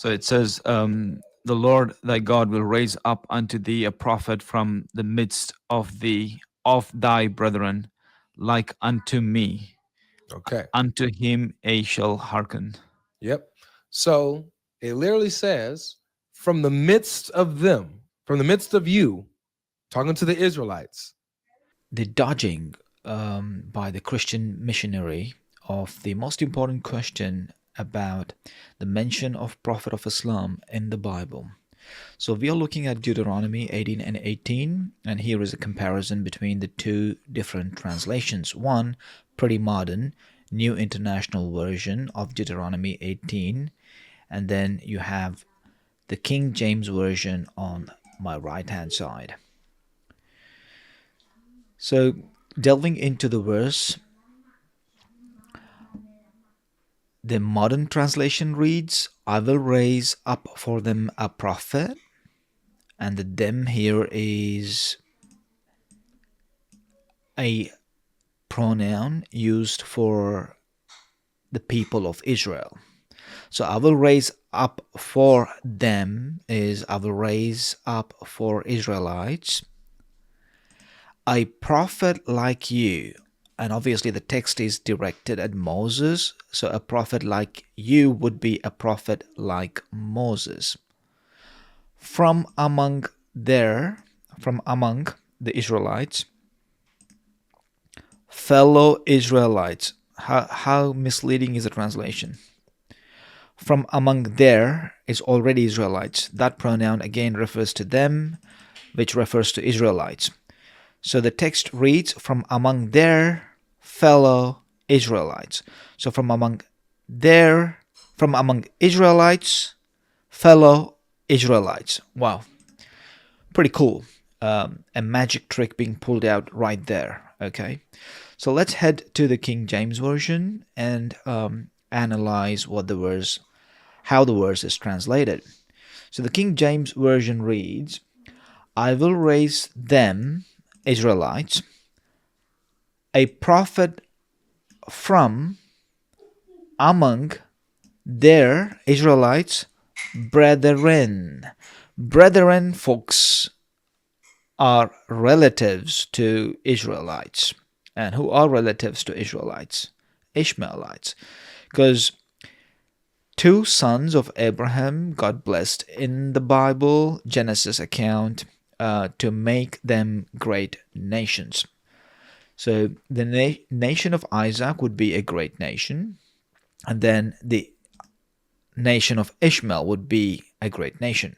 So it says, "The Lord thy God will raise up unto thee a prophet from the midst of thy brethren, like unto me. Okay. Unto him a shall hearken." Yep. So it literally says, from the midst of them, from the midst of you, talking to the Israelites. The dodging by the Christian missionary of the most important question about the mention of Prophet of Islam in the Bible. So we are looking at Deuteronomy 18 and 18, and here is a comparison between the two different translations. One, pretty modern, New International Version of Deuteronomy 18, and then you have the King James Version on my right hand side. So, delving into the verse, the modern translation reads, I will raise up for them a prophet, and the them here is a pronoun used for the people of Israel. So I will raise up for them is I will raise up for Israelites a prophet like you. And obviously the text is directed at Moses. So a prophet like you would be a prophet like Moses. From among the Israelites, fellow Israelites. How misleading is the translation? From among there is already Israelites. That pronoun again refers to them, which refers to Israelites. So the text reads, from among their fellow Israelites. So from among Israelites, fellow Israelites. Wow, pretty cool. A magic trick being pulled out right there. Okay, so let's head to the King James Version and analyze how the verse is translated. So the King James Version reads, I will raise them, Israelites, a prophet from among their Israelites brethren. Brethren, folks, are relatives to Israelites. And who are relatives to Israelites? Ishmaelites. Because two sons of Abraham got blessed in the Bible, Genesis account, to make them great nations. So the nation of Isaac would be a great nation, and then the nation of Ishmael would be a great nation.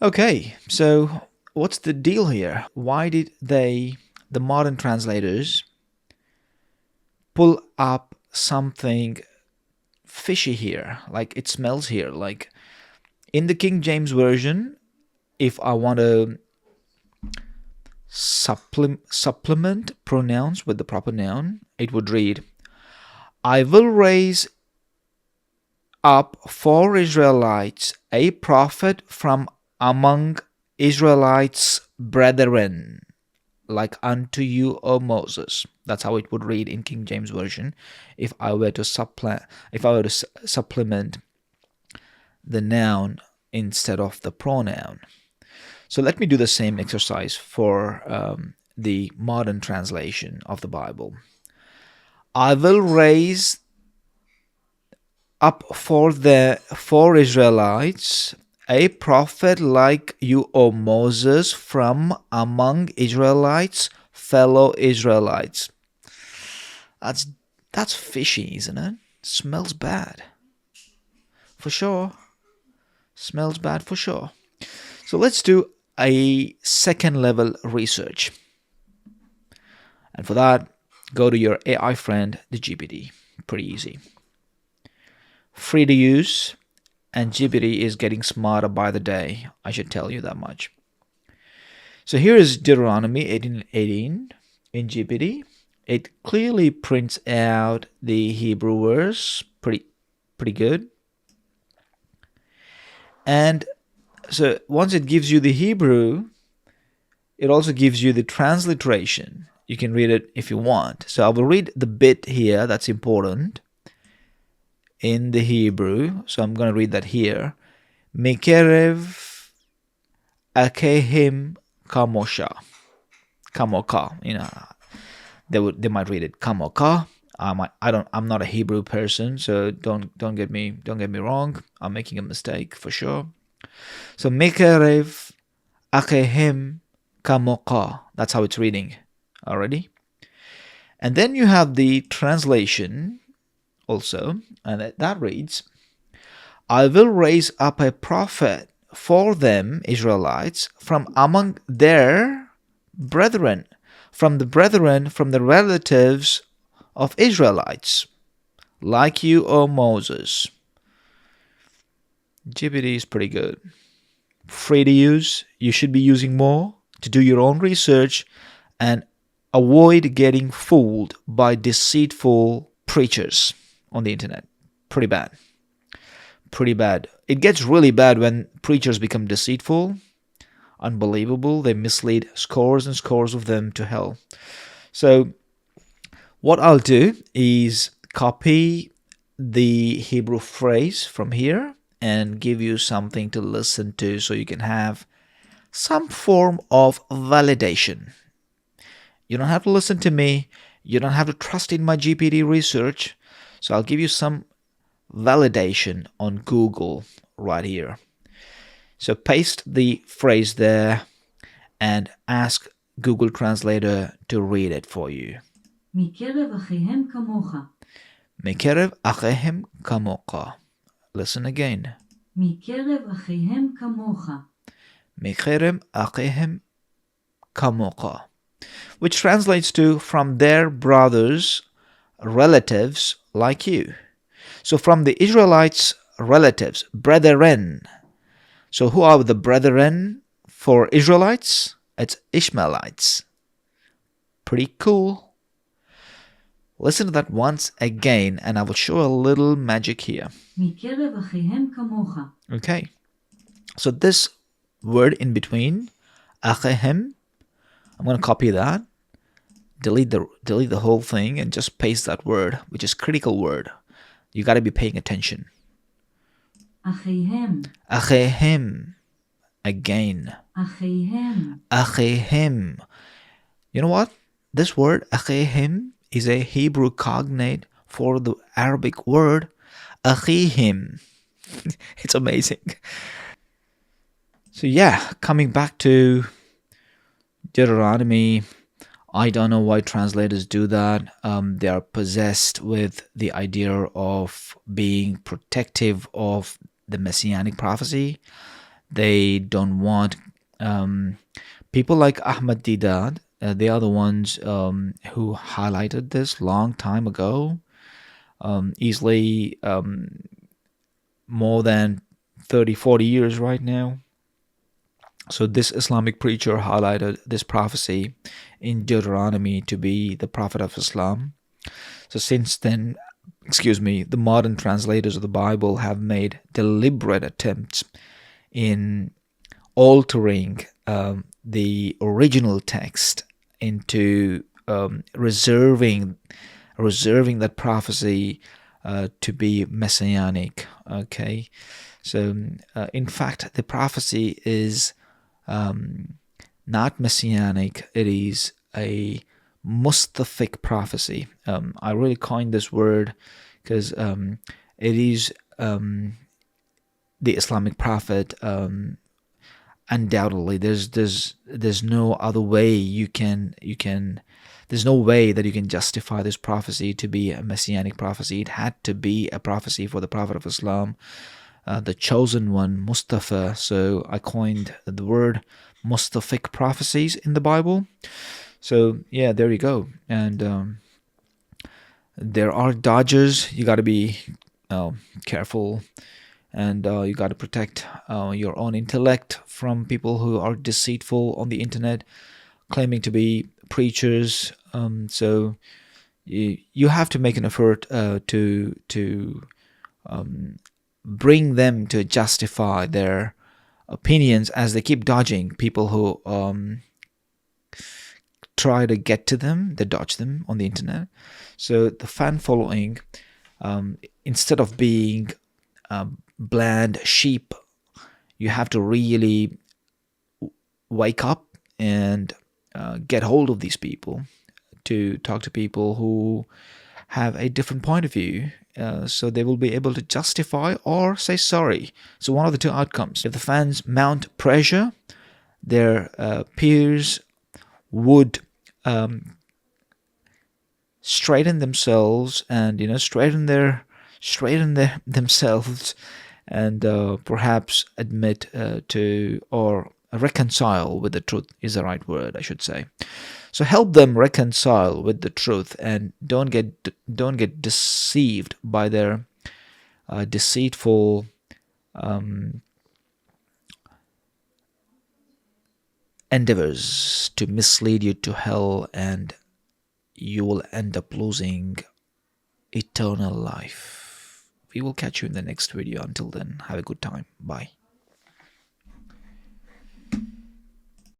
Okay, so what's the deal here? Why did the modern translators, pull up something fishy here? Like it smells here. Like in the King James Version, if I want to supplement pronouns with the proper noun, it would read, I will raise up for Israelites a prophet from among Israelites' brethren, like unto you, O Moses. That's how it would read in King James Version if I were to supplement the noun instead of the pronoun. So let me do the same exercise for the modern translation of the Bible. I will raise up for Israelites a prophet like you, O Moses, from among Israelites, fellow Israelites. That's fishy, isn't it? Smells bad. For sure. Smells bad for sure. So let's do a second level research. And for that, go to your AI friend, the GPT. Pretty easy. Free to use, and GPT is getting smarter by the day. I should tell you that much. So here is Deuteronomy 18:18 in GPT. It clearly prints out the Hebrew verse, pretty good. And so once it gives you the Hebrew, it also gives you the transliteration. You can read it if you want. So I will read the bit here that's important. in the Hebrew. So I'm going to read that here. Mikerev Akehim Kamosha. Kamoka. They might read it Kamoka. I'm not a Hebrew person, so don't get me wrong. I'm making a mistake for sure. So Mikerev Akehim Kamoka. That's how it's reading already. And then you have the translation also, and that reads, I will raise up a prophet for them, Israelites, from among their brethren, from the relatives of Israelites, like you, O Moses. GPT is pretty good. Free to use. You should be using more to do your own research and avoid getting fooled by deceitful preachers on the internet. Pretty bad. Pretty bad. It gets really bad when preachers become deceitful. Unbelievable. They mislead scores and scores of them to hell. So what I'll do is copy the Hebrew phrase from here and give you something to listen to so you can have some form of validation. You don't have to listen to me. You don't have to trust in my GPT research. So I'll give you some validation on Google right here. So paste the phrase there and ask Google Translator to read it for you. מקרב אחיהם כמוך. מקרב אחיהם כמוך. Listen again. מקרב אחיהם כמוך. מקרב אחיהם כמוך. Which translates to from their brothers, relatives like you. So from the Israelites' relatives, brethren. So who are the brethren for Israelites? It's Ishmaelites. Pretty cool. Listen to that once again and I will show a little magic here. מקרב אחיהם כמוך. Okay. So this word in between, achehem, I'm going to copy that. Delete the whole thing and just paste that word, which is critical word. You got to be paying attention. אחיהם. Achehem. Again. אחיהם. Achehem. You know what? This word, achehem, is a Hebrew cognate for the Arabic word, achihim. It's amazing. So yeah, coming back to Deuteronomy, I don't know why translators do that. They are possessed with the idea of being protective of the messianic prophecy. They don't want people like Ahmad Didat. They are the ones who highlighted this long time ago, easily more than 30-40 years right now. So this Islamic preacher highlighted this prophecy in Deuteronomy to be the prophet of Islam. So since then, the modern translators of the Bible have made deliberate attempts in altering the original text into reserving that prophecy to be messianic. Okay, so in fact, the prophecy is not messianic. It is a Mustafic prophecy. I really coined this word because it is the Islamic prophet. Undoubtedly, there's no other way you can. There's no way that you can justify this prophecy to be a messianic prophecy. It had to be a prophecy for the Prophet of Islam, the chosen one, Mustafa. So I coined the word Mustafic prophecies in the Bible. So yeah, there you go. And there are dodgers. You got to be careful, and you got to protect your own intellect from people who are deceitful on the internet, claiming to be preachers. So you have to make an effort to bring them to justify their opinions as they keep dodging people who try to get to them. They dodge them on the internet. So the fan following instead of being bland sheep, you have to really wake up and get hold of these people, to talk to people who have a different point of view, so they will be able to justify or say sorry. So one of the two outcomes. If the fans mount pressure, their peers would straighten themselves and straighten themselves and perhaps admit to, or reconcile with the truth is the right word, I should say. So help them reconcile with the truth, and don't get deceived by their deceitful endeavors to mislead you to hell, and you will end up losing eternal life. We will catch you in the next video. Until then, have a good time. Bye.